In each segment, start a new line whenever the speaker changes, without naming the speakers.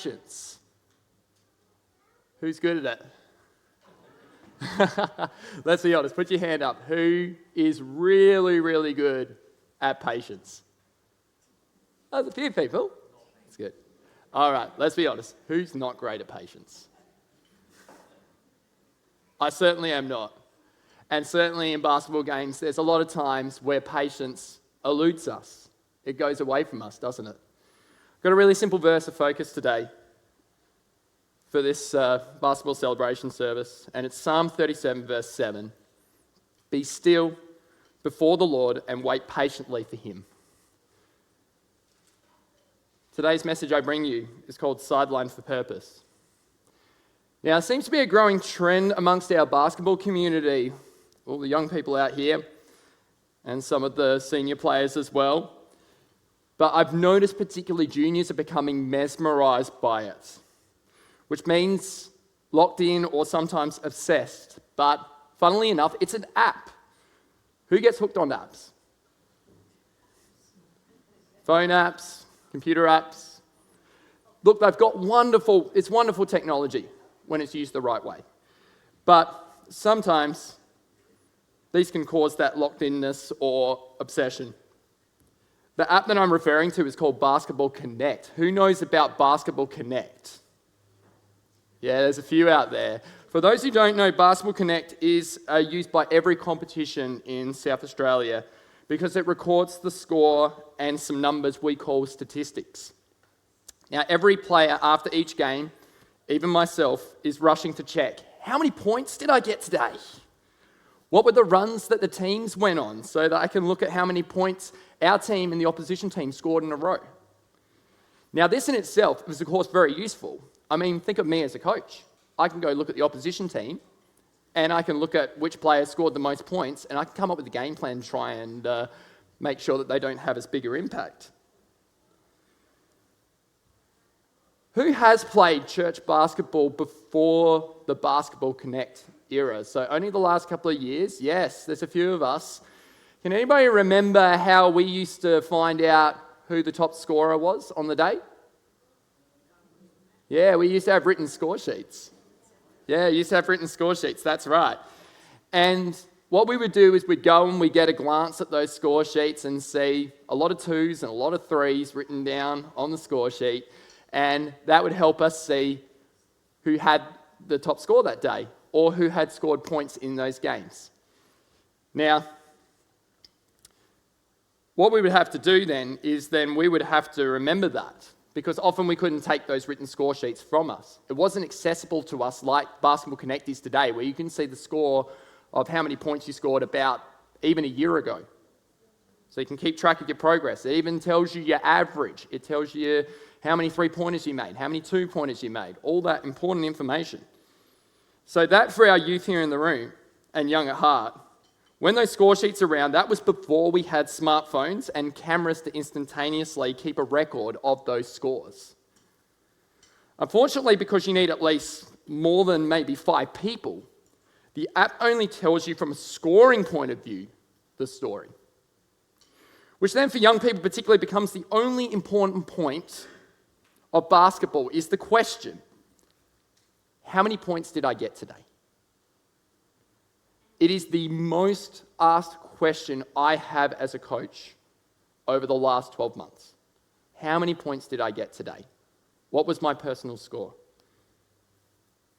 patience. Who's good at it? Let's be honest. Put your hand up. Who is really, really good at patience? Oh, there's a few people. That's good. All right, let's be honest. Who's not great at patience? I certainly am not. And certainly in basketball games, there's a lot of times where patience eludes us. It goes away from us, doesn't it? I've got a really simple verse of focus today for this basketball celebration service, and it's Psalm 37, verse 7. Be still before the Lord and wait patiently for him. Today's message I bring you is called Sidelined for Purpose. Now, it seems to be a growing trend amongst our basketball community, all the young people out here, and some of the senior players as well. But I've noticed particularly juniors are becoming mesmerised by it, which means locked in or sometimes obsessed. But funnily enough, it's an app. Who gets hooked on apps? Phone apps, computer apps. Look, they've got wonderful technology when it's used the right way. But sometimes these can cause that locked-inness or obsession. The app that I'm referring to is called Basketball Connect. Who knows about Basketball Connect? Yeah, there's a few out there. For those who don't know, Basketball Connect is used by every competition in South Australia because it records the score and some numbers we call statistics. Now, every player after each game, even myself, is rushing to check, how many points did I get today? What were the runs that the teams went on so that I can look at how many points our team and the opposition team scored in a row? Now, this in itself is, of course, very useful. I mean, think of me as a coach. I can go look at the opposition team and I can look at which player scored the most points and I can come up with a game plan to try and make sure that they don't have as bigger impact. Who has played church basketball before the Basketball Connect era? So only the last couple of years? Yes, there's a few of us. Can anybody remember how we used to find out who the top scorer was on the day? Yeah, we used to have written score sheets. That's right. And what we would do is we'd go and we'd get a glance at those score sheets and see a lot of 2s and a lot of 3s written down on the score sheet. And that would help us see who had the top score that day or who had scored points in those games. Now, what we would have to do then is we would have to remember that because often we couldn't take those written score sheets from us. It wasn't accessible to us like Basketball Connect is today, where you can see the score of how many points you scored about even a year ago. So you can keep track of your progress. It even tells you your average. It tells you how many 3-pointers you made, how many 2-pointers you made, all that important information. So that for our youth here in the room and young at heart, when those score sheets are around, that was before we had smartphones and cameras to instantaneously keep a record of those scores. Unfortunately, because you need at least more than maybe 5 people, the app only tells you from a scoring point of view the story. Which then for young people particularly becomes the only important point of basketball is the question, how many points did I get today? It is the most asked question I have as a coach over the last 12 months. How many points did I get today? What was my personal score?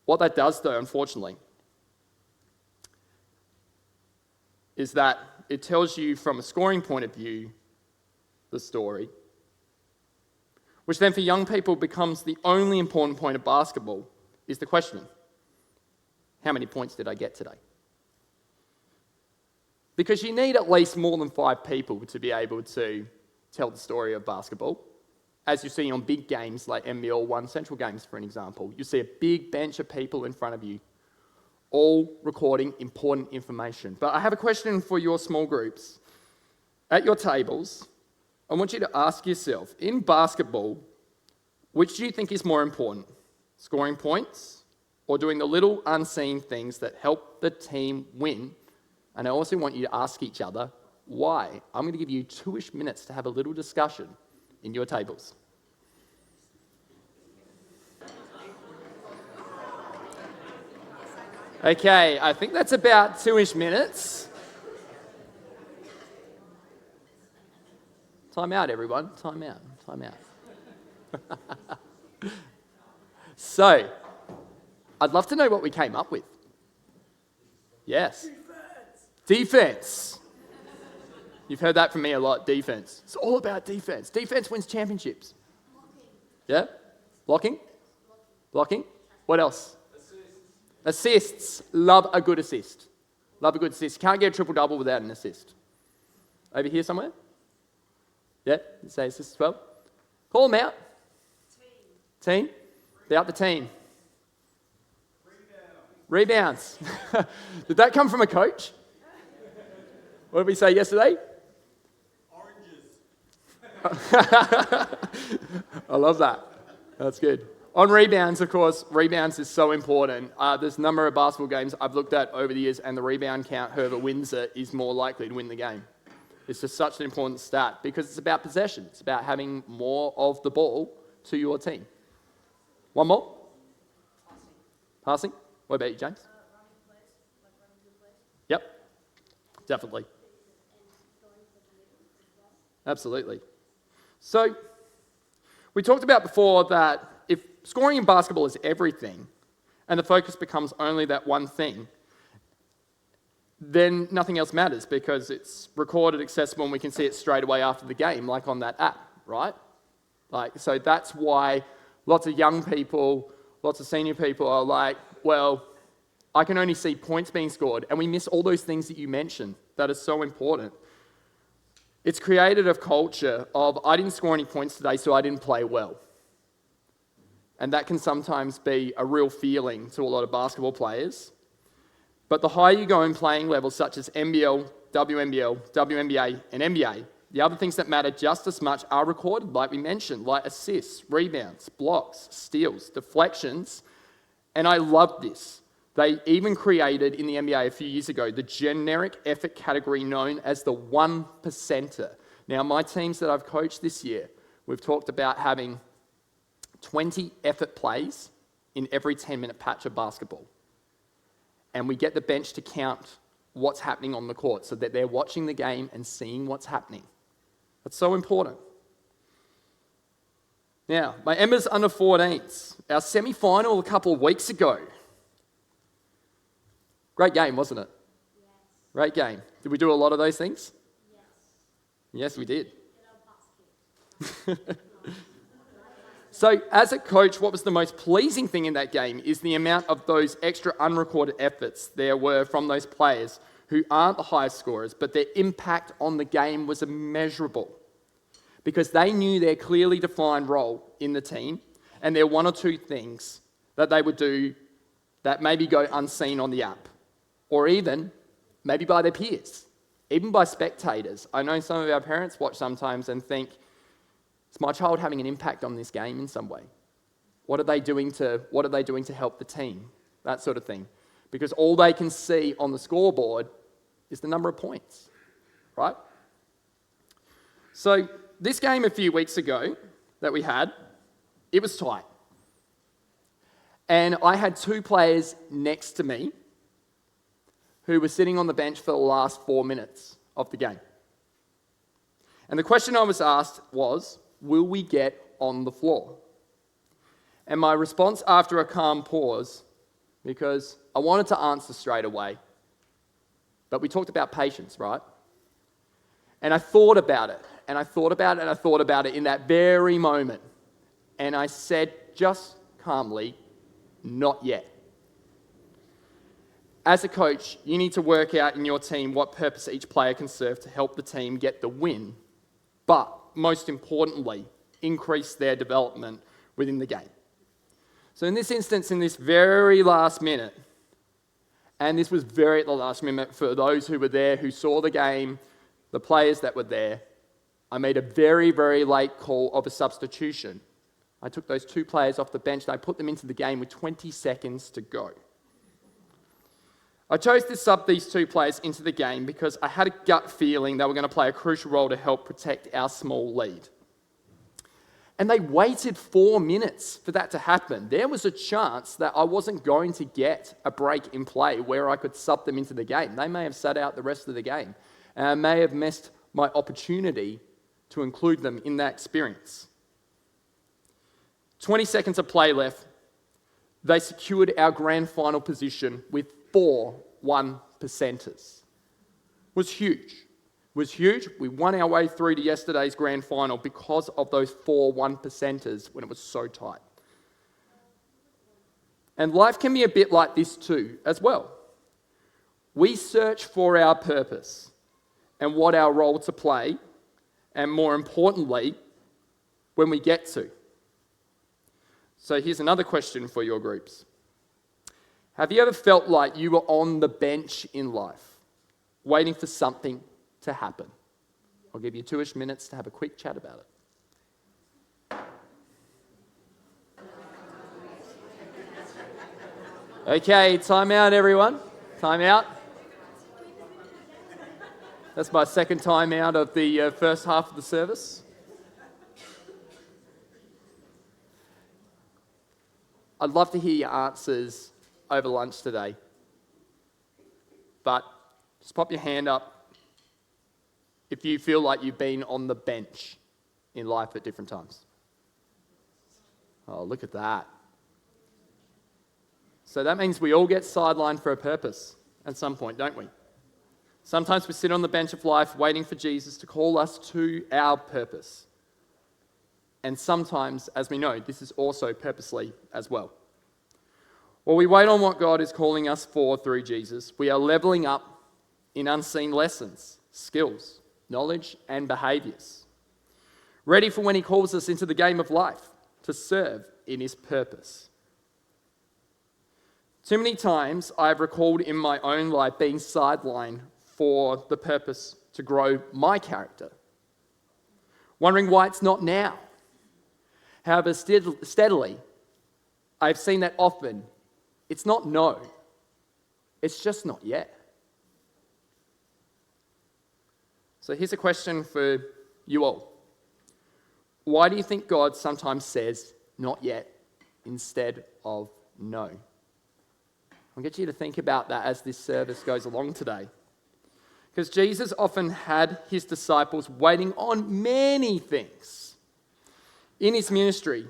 What that does though, unfortunately, is that it tells you from a scoring point of view the story, which then for young people becomes the only important point of basketball is the question, how many points did I get today? Because you need at least more than 5 people to be able to tell the story of basketball. As you see on big games like NBL 1 Central Games, for an example, you see a big bench of people in front of you, all recording important information. But I have a question for your small groups. At your tables, I want you to ask yourself, in basketball, which do you think is more important? Scoring points or doing the little unseen things that help the team win? And I also want you to ask each other, why? I'm going to give you 2-ish minutes to have a little discussion in your tables. Okay, I think that's about 2-ish minutes. Time out, everyone. Time out. Time out. So, I'd love to know what we came up with. Yes. Defense. You've heard that from me a lot, defense. It's all about defense. Defense wins championships. Yeah? Blocking? Blocking? What else? Assists. Love a good assist. Love a good assist. Can't get a triple-double without an assist. Over here somewhere? Yeah? You say assist as well? Call them out. Team? They're up the team. Rebounds. Did that come from a coach? What did we say yesterday? Oranges. I love that. That's good. On rebounds, of course, rebounds is so important. There's a number of basketball games I've looked at over the years, and the rebound count, whoever wins it, is more likely to win the game. It's just such an important stat because it's about possession. It's about having more of the ball to your team. One more? Passing. What about you, James? Yep, definitely. Absolutely. So, we talked about before that if scoring in basketball is everything, and the focus becomes only that one thing, then nothing else matters because it's recorded, accessible, and we can see it straight away after the game, like on that app, right? So that's why lots of young people, lots of senior people are like, well, I can only see points being scored, and we miss all those things that you mentioned that are so important. It's created a culture of, I didn't score any points today, so I didn't play well. And that can sometimes be a real feeling to a lot of basketball players. But the higher you go in playing levels, such as NBL, WNBL, WNBA, and NBA, the other things that matter just as much are recorded, like we mentioned, like assists, rebounds, blocks, steals, deflections. And I love this. They even created in the NBA a few years ago the generic effort category known as the 1%er. Now, my teams that I've coached this year, we've talked about having 20 effort plays in every 10-minute patch of basketball. And we get the bench to count what's happening on the court so that they're watching the game and seeing what's happening. That's so important. Now, my Emma's under 14s, our semi-final a couple of weeks ago. Great game, wasn't it? Yes. Great game. Did we do a lot of those things? Yes. Yes, we did. So, as a coach, what was the most pleasing thing in that game is the amount of those extra unrecorded efforts there were from those players who aren't the highest scorers, but their impact on the game was immeasurable because they knew their clearly defined role in the team and their one or two things that they would do that maybe go unseen on the app or even maybe by their peers, even by spectators. I know some of our parents watch sometimes and think, is my child having an impact on this game in some way? What are they doing to help the team? That sort of thing. Because all they can see on the scoreboard is the number of points, right? So this game a few weeks ago that we had, it was tight. And I had two players next to me who were sitting on the bench for the last 4 minutes of the game. And the question I was asked was, will we get on the floor? And my response after a calm pause, because I wanted to answer straight away, but we talked about patience, right? And I thought about it, and I thought about it, and I thought about it in that very moment. And I said just calmly, not yet. As a coach, you need to work out in your team what purpose each player can serve to help the team get the win, but most importantly, increase their development within the game. So in this instance, in this very last minute, and this was very at the last minute for those who were there, who saw the game, the players that were there, I made a very, very late call of a substitution. I took those two players off the bench and I put them into the game with 20 seconds to go. I chose to sub these two players into the game because I had a gut feeling they were going to play a crucial role to help protect our small lead. And they waited 4 minutes for that to happen. There was a chance that I wasn't going to get a break in play where I could sub them into the game. They may have sat out the rest of the game. And I may have missed my opportunity to include them in that experience. 20 seconds of play left. They secured our grand final position with 4 1%ers. Was huge. Was huge. We won our way through to yesterday's grand final because of those 4 1%ers when it was so tight. And life can be a bit like this too, as well. We search for our purpose and what our role to play, and more importantly, when we get to. So here's another question for your groups. Have you ever felt like you were on the bench in life, waiting for something to happen? I'll give you 2-ish minutes to have a quick chat about it. Okay, time out, everyone. Time out. That's my second time out of the first half of the service. I'd love to hear your answers over lunch today. But just pop your hand up if you feel like you've been on the bench in life at different times. Oh, look at that. So that means we all get sidelined for a purpose at some point, don't we? Sometimes we sit on the bench of life waiting for Jesus to call us to our purpose. And sometimes, as we know, this is also purposely as well. While we wait on what God is calling us for through Jesus, we are leveling up in unseen lessons, skills, knowledge, and behaviours. Ready for when he calls us into the game of life to serve in his purpose. Too many times I've recalled in my own life being sidelined for the purpose to grow my character, wondering why it's not now. However, steadily, I've seen that often. It's not no, it's just not yet. So here's a question for you all. Why do you think God sometimes says not yet instead of no? I'll get you to think about that as this service goes along today. Because Jesus often had his disciples waiting on many things in his ministry.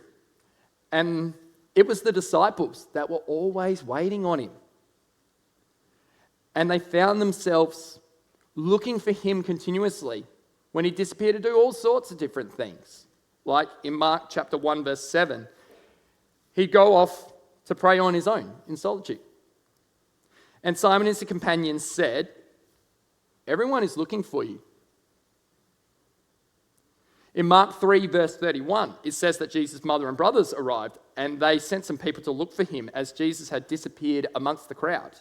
And it was the disciples that were always waiting on him. And they found themselves looking for him continuously when he disappeared to do all sorts of different things. Like in Mark chapter 1, verse 7, he'd go off to pray on his own in solitude. And Simon and his companions said, "Everyone is looking for you." In Mark 3, verse 31, it says that Jesus' mother and brothers arrived, and they sent some people to look for him as Jesus had disappeared amongst the crowd.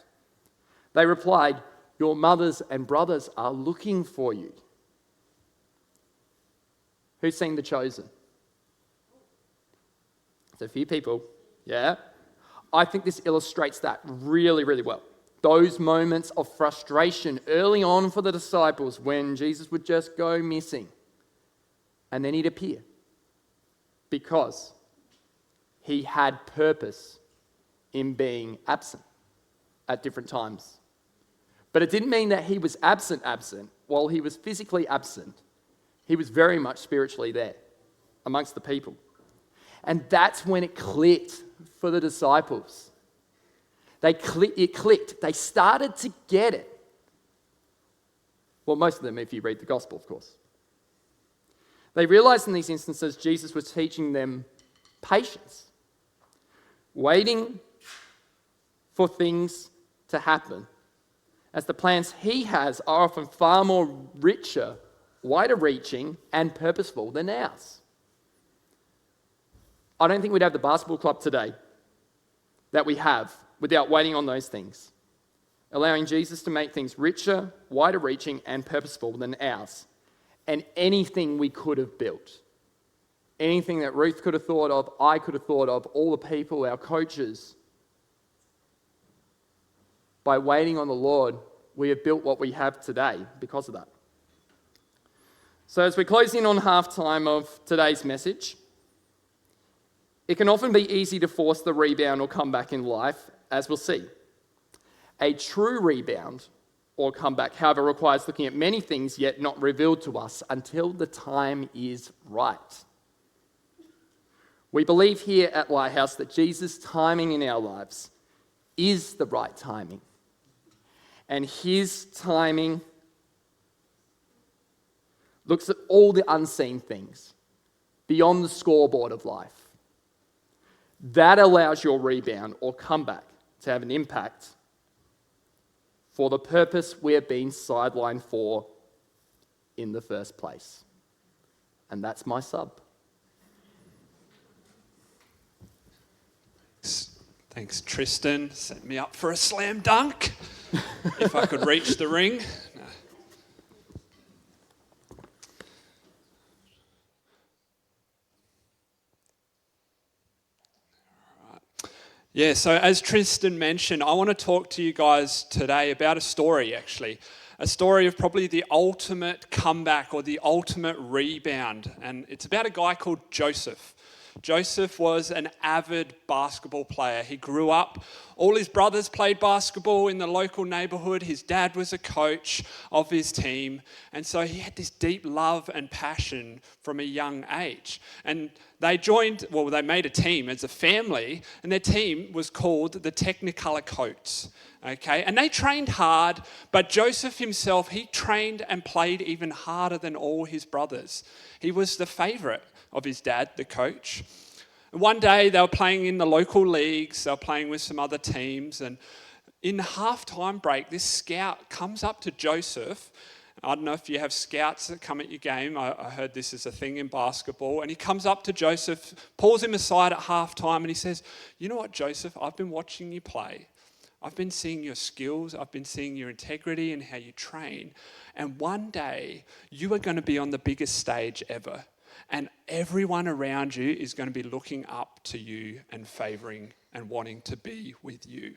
They replied, "Your mothers and brothers are looking for you." Who's seen The Chosen? It's a few people, yeah. I think this illustrates that really, really well. Those moments of frustration early on for the disciples when Jesus would just go missing and then he'd appear because he had purpose in being absent at different times. But it didn't mean that he was absent. While he was physically absent, he was very much spiritually there amongst the people. And that's when it clicked for the disciples. It clicked. They started to get it. Well, most of them, if you read the gospel, of course. They realized in these instances Jesus was teaching them patience, waiting for things to happen, as the plans he has are often far more richer, wider reaching, and purposeful than ours. I don't think we'd have the basketball club today that we have without waiting on those things, allowing Jesus to make things richer, wider reaching, and purposeful than ours, and anything we could have built. Anything that Ruth could have thought of, I could have thought of, all the people, our coaches. By waiting on the Lord, we have built what we have today because of that. So as we close in on halftime of today's message, It can often be easy to force the rebound or comeback in life, as we'll see. A true rebound or comeback, however, requires looking at many things yet not revealed to us until the time is right. We believe here at Lighthouse that Jesus' timing in our lives is the right timing. And his timing looks at all the unseen things beyond the scoreboard of life. That allows your rebound or comeback to have an impact for the purpose we're being sidelined for in the first place. And that's my sub.
Thanks, Tristan. Set me up for a slam dunk. If I could reach the ring. No. Yeah, so as Tristan mentioned, I want to talk to you guys today about a story, actually. A story of probably the ultimate comeback or the ultimate rebound. And it's about a guy called Joseph. Joseph was an avid basketball player. He grew up, all his brothers played basketball in the local neighborhood. His dad was a coach of his team. And so he had this deep love and passion from a young age. And they made a team as a family, and their team was called the Technicolor Coats. Okay, and they trained hard, but Joseph himself, he trained and played even harder than all his brothers. He was the favorite of his dad, the coach. And one day they were playing in the local leagues, they were playing with some other teams, and in the halftime break, this scout comes up to Joseph. I don't know if you have scouts that come at your game. I heard this is a thing in basketball. And he comes up to Joseph, pulls him aside at halftime, and he says, "You know what, Joseph? I've been watching you play. I've been seeing your skills. I've been seeing your integrity and how you train. And one day, you are going to be on the biggest stage ever. And everyone around you is going to be looking up to you and favouring and wanting to be with you."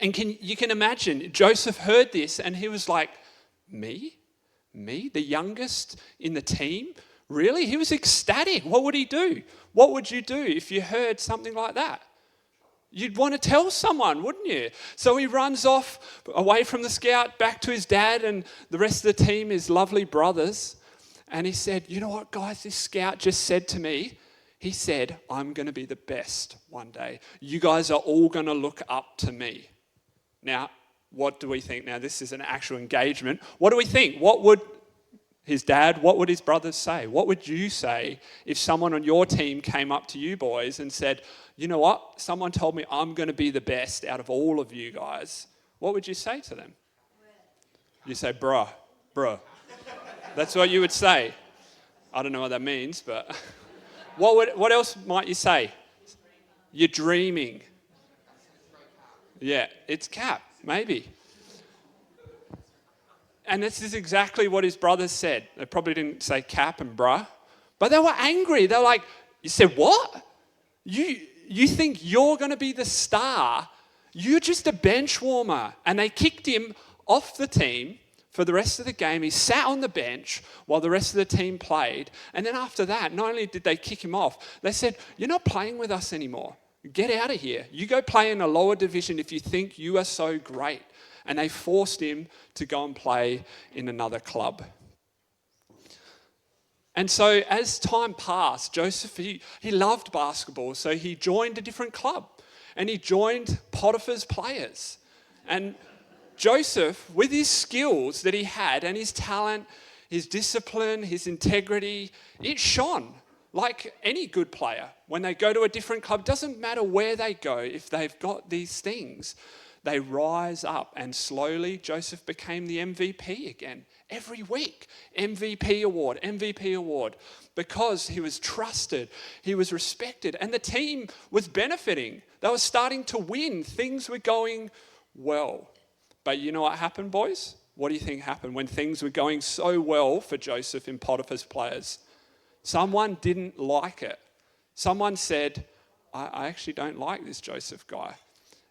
And you can imagine, Joseph heard this and he was like, Me? Me? The youngest in the team? Really? He was ecstatic. What would he do? What would you do if you heard something like that? You'd want to tell someone, wouldn't you? So he runs off away from the scout, back to his dad and the rest of the team, his lovely brothers. And he said, "You know what, guys, this scout just said to me, he said, I'm going to be the best one day. You guys are all going to look up to me." Now, what do we think? Now, this is an actual engagement. What do we think? What would his dad, what would his brothers say? What would you say if someone on your team came up to you boys and said, "You know what? Someone told me I'm going to be the best out of all of you guys." What would you say to them? You say, bruh. That's what you would say. I don't know what that means, but what else might you say? You're dreaming. Yeah, it's cap, maybe. And this is exactly what his brothers said. They probably didn't say cap and bruh, but they were angry. They're like, "You said what? You think you're going to be the star? You're just a bench warmer." And they kicked him off the team for the rest of the game. He sat on the bench while the rest of the team played. And then after that, not only did they kick him off, they said, "You're not playing with us anymore. Get out of here. You go play in a lower division if you think you are so great." And they forced him to go and play in another club. And so as time passed, Joseph, he loved basketball, so he joined a different club. And he joined Potiphar's Players. And Joseph, with his skills that he had and his talent, his discipline, his integrity, it shone like any good player. When they go to a different club, doesn't matter where they go, if they've got these things, they rise up. And slowly Joseph became the MVP again. Every week, MVP award, because he was trusted, he was respected, and the team was benefiting. They were starting to win. Things were going well. But you know what happened, boys? What do you think happened when things were going so well for Joseph in Potiphar's Players? Someone didn't like it. Someone said, I actually don't like this Joseph guy.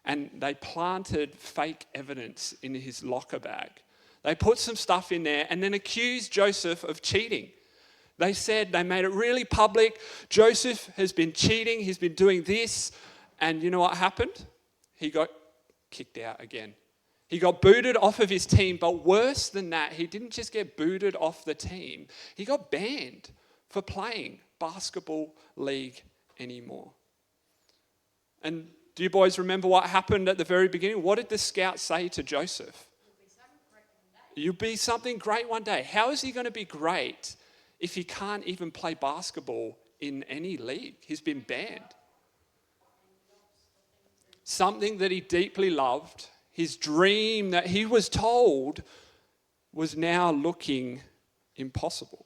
And they planted fake evidence in his locker bag. They put some stuff in there and then accused Joseph of cheating. They made it really public. Joseph has been cheating. He's been doing this. And you know what happened? He got kicked out again. He got booted off of his team. But worse than that, he didn't just get booted off the team. He got banned for playing basketball league anymore. And do you boys remember what happened at the very beginning? What did the scout say to Joseph? You'll be something great one day. How is he going to be great if he can't even play basketball in any league? He's been banned. Something that he deeply loved, his dream that he was told was now looking impossible.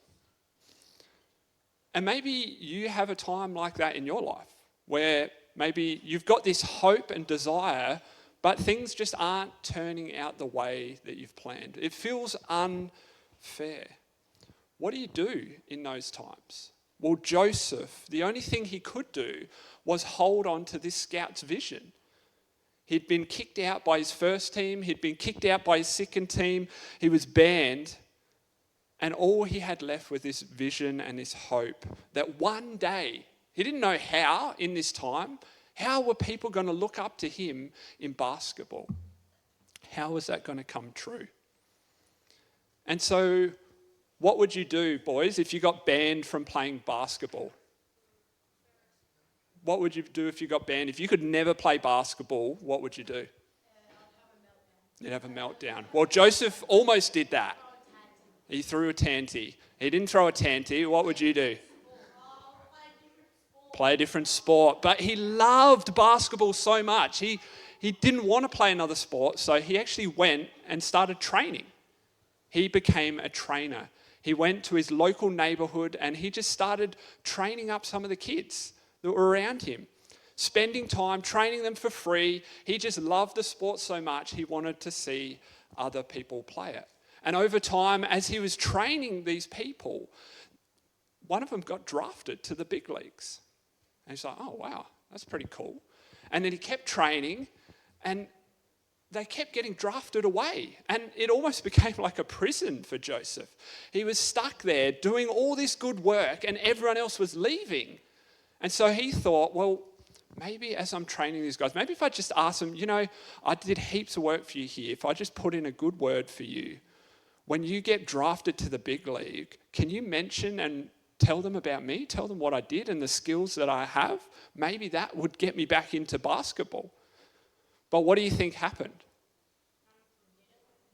And maybe you have a time like that in your life where maybe you've got this hope and desire, but things just aren't turning out the way that you've planned. It feels unfair. What do you do in those times? Well, Joseph, the only thing he could do was hold on to this scout's vision. He'd been kicked out by his first team. He'd been kicked out by his second team. He was banned. And all he had left was this vision and this hope that one day, he didn't know how in this time, how were people going to look up to him in basketball? How was that going to come true? And so, what would you do, boys, if you got banned from playing basketball? What would you do if you got banned? If you could never play basketball, what would you do? You'd have a meltdown. Well, Joseph almost did that. He threw a tanty. He didn't throw a tanty. What would you do? Play a different sport. But he loved basketball so much. He didn't want to play another sport, so he actually went and started training. He became a trainer. He went to his local neighborhood and he just started training up some of the kids that were around him, spending time training them for free. He just loved the sport so much, he wanted to see other people play it. And over time, as he was training these people, one of them got drafted to the big leagues. And he's like, oh, wow, that's pretty cool. And then he kept training, and they kept getting drafted away. And it almost became like a prison for Joseph. He was stuck there doing all this good work, and everyone else was leaving. And so he thought, well, maybe as I'm training these guys, maybe if I just ask them, I did heaps of work for you here. If I just put in a good word for you, when you get drafted to the big league, can you mention and tell them about me? Tell them what I did and the skills that I have? Maybe that would get me back into basketball. But what do you think happened?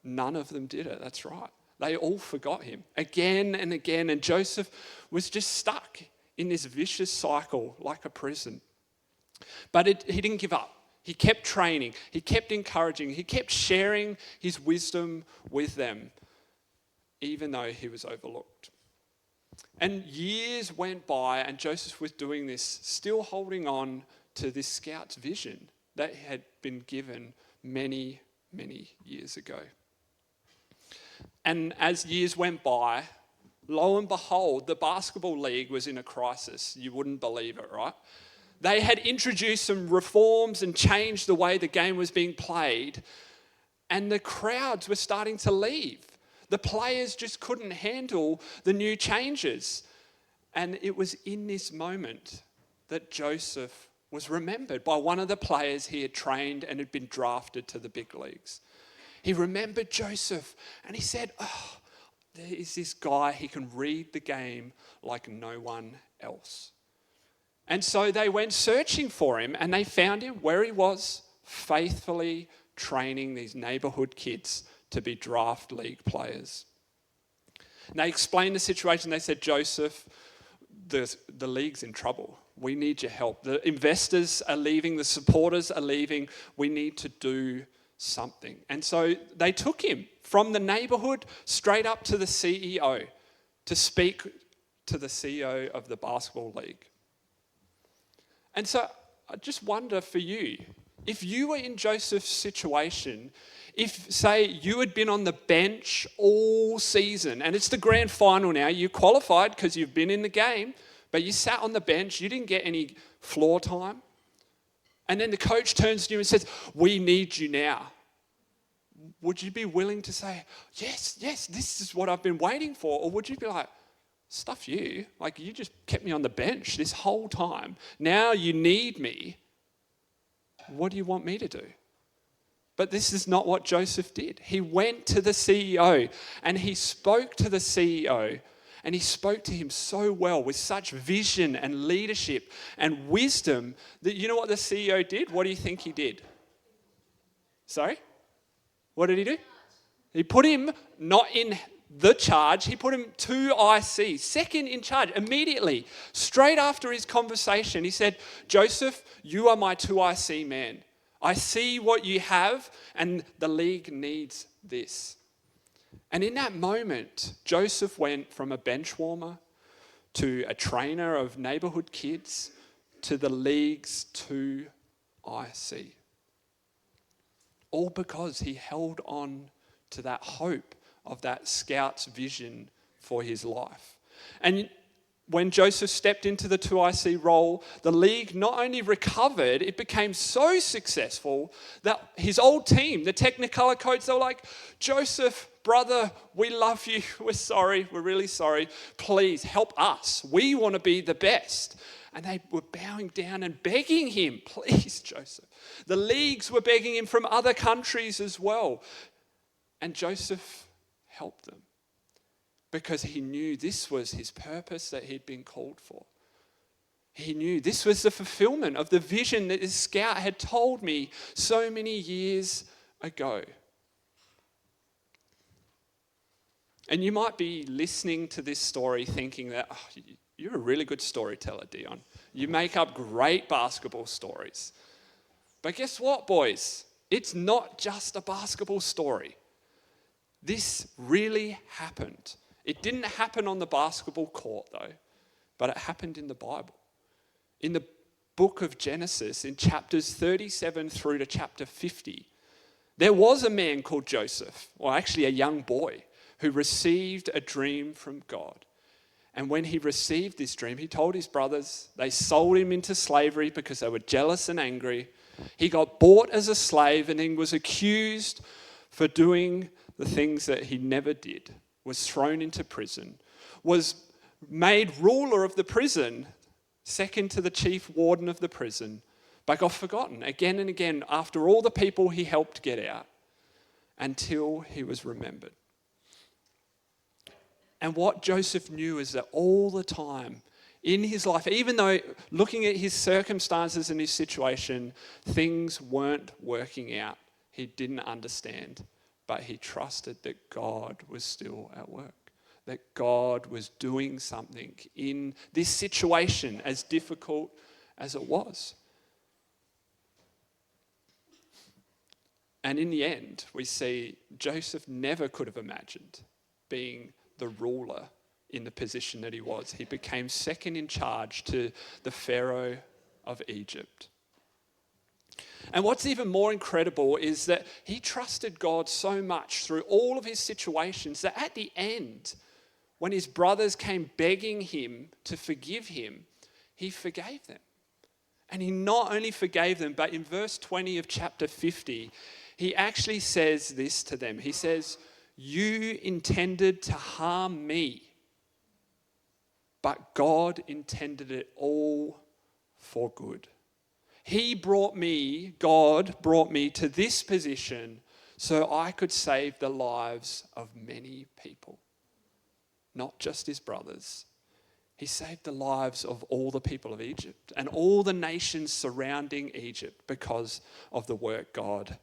None of them did it. That's right. They all forgot him again and again. And Joseph was just stuck in this vicious cycle like a prison. But he didn't give up. He kept training. He kept encouraging. He kept sharing his wisdom with them, even though he was overlooked. And years went by, and Joseph was doing this, still holding on to this scout's vision that had been given many, many years ago. And as years went by, lo and behold, the basketball league was in a crisis. You wouldn't believe it, right? They had introduced some reforms and changed the way the game was being played, and the crowds were starting to leave. The players just couldn't handle the new changes. And it was in this moment that Joseph was remembered by one of the players he had trained and had been drafted to the big leagues. He remembered Joseph and he said, oh, there is this guy, he can read the game like no one else. And so they went searching for him and they found him where he was, faithfully training these neighborhood kids to be draft league players. And they explained the situation. They said, Joseph, the league's in trouble. We need your help. The investors are leaving. The supporters are leaving. We need to do something. And so they took him from the neighborhood straight up to the CEO to speak to the CEO of the basketball league. And so I just wonder for you, if you were in Joseph's situation, if, say, you had been on the bench all season and it's the grand final now, you qualified because you've been in the game, but you sat on the bench, you didn't get any floor time, and then the coach turns to you and says, we need you now. Would you be willing to say, yes, this is what I've been waiting for? Or would you be like, stuff you. Like, you just kept me on the bench this whole time. Now you need me. What do you want me to do? But this is not what Joseph did. He went to the CEO and he spoke to the CEO, and he spoke to him so well with such vision and leadership and wisdom that you know what the CEO did? What do you think he did? Sorry? What did he do? He put him not in the charge, he put him to IC, second in charge, immediately, straight after his conversation. He said, Joseph, you are my 2IC man. I see what you have, and the league needs this. And in that moment, Joseph went from a bench warmer to a trainer of neighborhood kids to the league's 2IC. All because he held on to that hope of that scout's vision for his life. And when Joseph stepped into the 2IC role, the league not only recovered, it became so successful that his old team, the Technicolor coach, they were like, Joseph, brother, we love you. We're sorry. We're really sorry. Please help us. We want to be the best. And they were bowing down and begging him, please, Joseph. The leagues were begging him from other countries as well. And Joseph helped them because he knew this was his purpose that he'd been called for. He knew this was the fulfillment of the vision that his scout had told me so many years ago. And you might be listening to this story thinking that, oh, you're a really good storyteller, Dion. You make up great basketball stories. But guess what, boys? It's not just a basketball story. This really happened. It didn't happen on the basketball court, though, but it happened in the Bible. In the book of Genesis, in chapters 37 through to chapter 50, there was a man called Joseph, or actually a young boy, who received a dream from God. And when he received this dream, he told his brothers. They sold him into slavery because they were jealous and angry. He got bought as a slave and then was accused for doing the things that he never did, was thrown into prison, was made ruler of the prison, second to the chief warden of the prison, but got forgotten again and again after all the people he helped get out until he was remembered. And what Joseph knew is that all the time in his life, even though looking at his circumstances and his situation, things weren't working out, he didn't understand, but he trusted that God was still at work, that God was doing something in this situation, as difficult as it was. And in the end, we see Joseph never could have imagined being the ruler in the position that he was. He became second in charge to the Pharaoh of Egypt. And what's even more incredible is that he trusted God so much through all of his situations that at the end, when his brothers came begging him to forgive him, he forgave them. And he not only forgave them, but in verse 20 of chapter 50, he actually says this to them. He says, "You intended to harm me, but God intended it all for good." God brought me to this position so I could save the lives of many people. Not just his brothers. He saved the lives of all the people of Egypt and all the nations surrounding Egypt because of the work God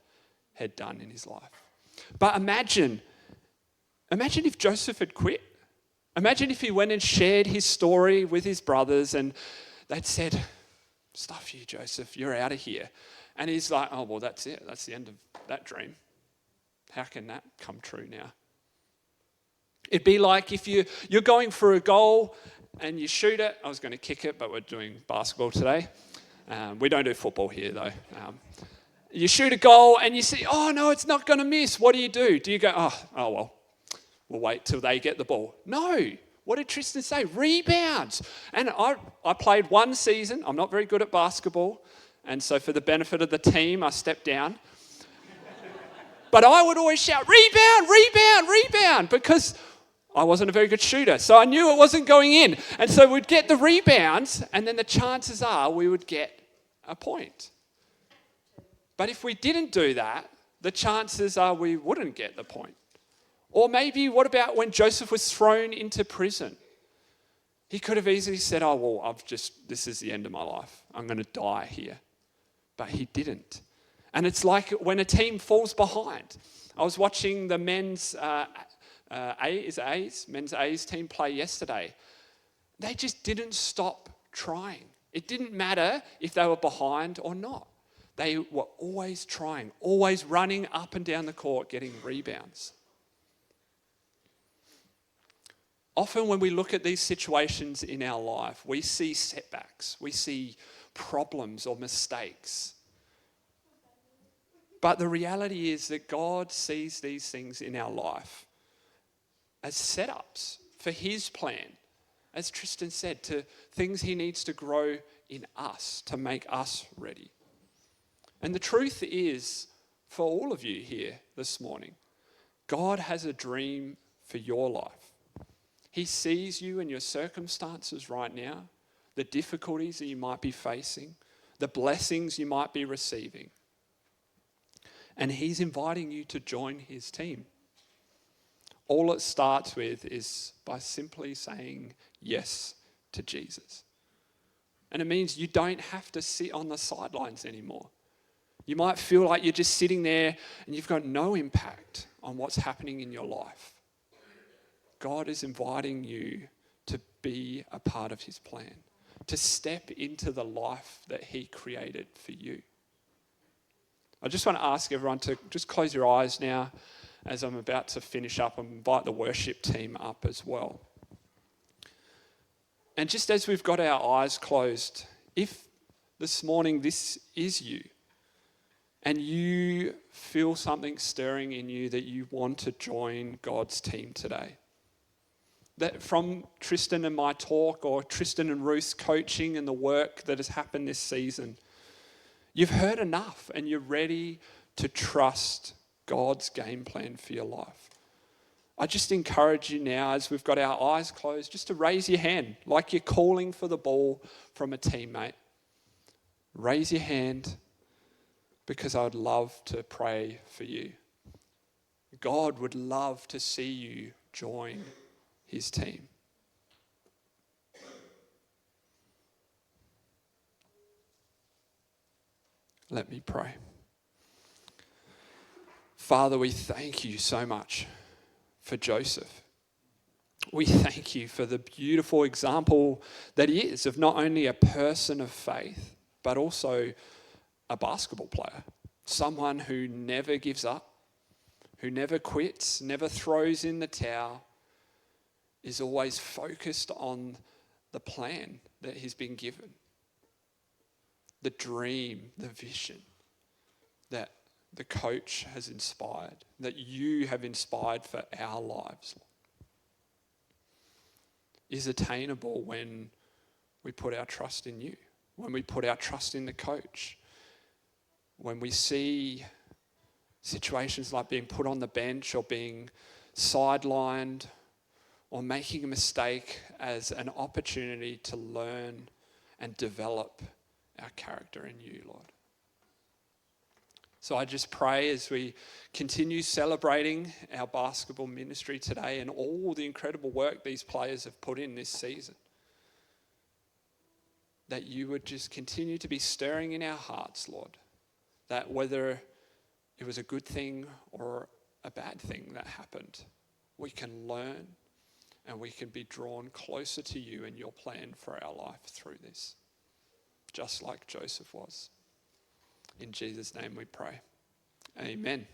had done in his life. But imagine if Joseph had quit. Imagine if he went and shared his story with his brothers and they'd said, "Stuff you, Joseph, you're out of here." And he's like, "Oh, well, that's it. That's the end of that dream. How can that come true now?" It'd be like if you're going for a goal and you shoot it. I was going to kick it, but we're doing basketball today. We don't do football here, though. You shoot a goal and you see, "Oh, no, it's not going to miss." What do? Do you go, oh, well, we'll wait till they get the ball? No. What did Tristan say? Rebounds. And I played one season. I'm not very good at basketball. And so for the benefit of the team, I stepped down. But I would always shout, "Rebound, rebound, rebound," because I wasn't a very good shooter, so I knew it wasn't going in. And so we'd get the rebounds, and then the chances are we would get a point. But if we didn't do that, the chances are we wouldn't get the point. Or maybe, what about when Joseph was thrown into prison? He could have easily said, oh, well, this is the end of my life. I'm going to die here. But he didn't. And it's like when a team falls behind. I was watching the men's A's team play yesterday. They just didn't stop trying. It didn't matter if they were behind or not. They were always trying, always running up and down the court, getting rebounds. Often when we look at these situations in our life, we see setbacks, we see problems or mistakes. But the reality is that God sees these things in our life as setups for his plan. As Tristan said, to things he needs to grow in us, to make us ready. And the truth is, for all of you here this morning, God has a dream for your life. He sees you and your circumstances right now, the difficulties that you might be facing, the blessings you might be receiving. And he's inviting you to join his team. All it starts with is by simply saying yes to Jesus. And it means you don't have to sit on the sidelines anymore. You might feel like you're just sitting there and you've got no impact on what's happening in your life. God is inviting you to be a part of his plan, to step into the life that he created for you. I just want to ask everyone to just close your eyes now as I'm about to finish up and invite the worship team up as well. And just as we've got our eyes closed, if this morning this is you, and you feel something stirring in you that you want to join God's team today, that from Tristan and my talk, or Tristan and Ruth's coaching and the work that has happened this season, you've heard enough and you're ready to trust God's game plan for your life. I just encourage you now, as we've got our eyes closed, just to raise your hand like you're calling for the ball from a teammate. Raise your hand, because I would love to pray for you. God would love to see you join his team. Let me pray. Father, we thank you so much for Joseph. We thank you for the beautiful example that he is of not only a person of faith, but also a basketball player. Someone who never gives up, who never quits, never throws in the towel, is always focused on the plan that he's been given. The dream, the vision that the coach has inspired, that you have inspired for our lives, is attainable when we put our trust in you, when we put our trust in the coach, when we see situations like being put on the bench or being sidelined or making a mistake as an opportunity to learn and develop our character in you, Lord. So I just pray as we continue celebrating our basketball ministry today and all the incredible work these players have put in this season, that you would just continue to be stirring in our hearts, Lord, that whether it was a good thing or a bad thing that happened, we can learn and we can be drawn closer to you and your plan for our life through this, just like Joseph was. In Jesus' name we pray. Amen.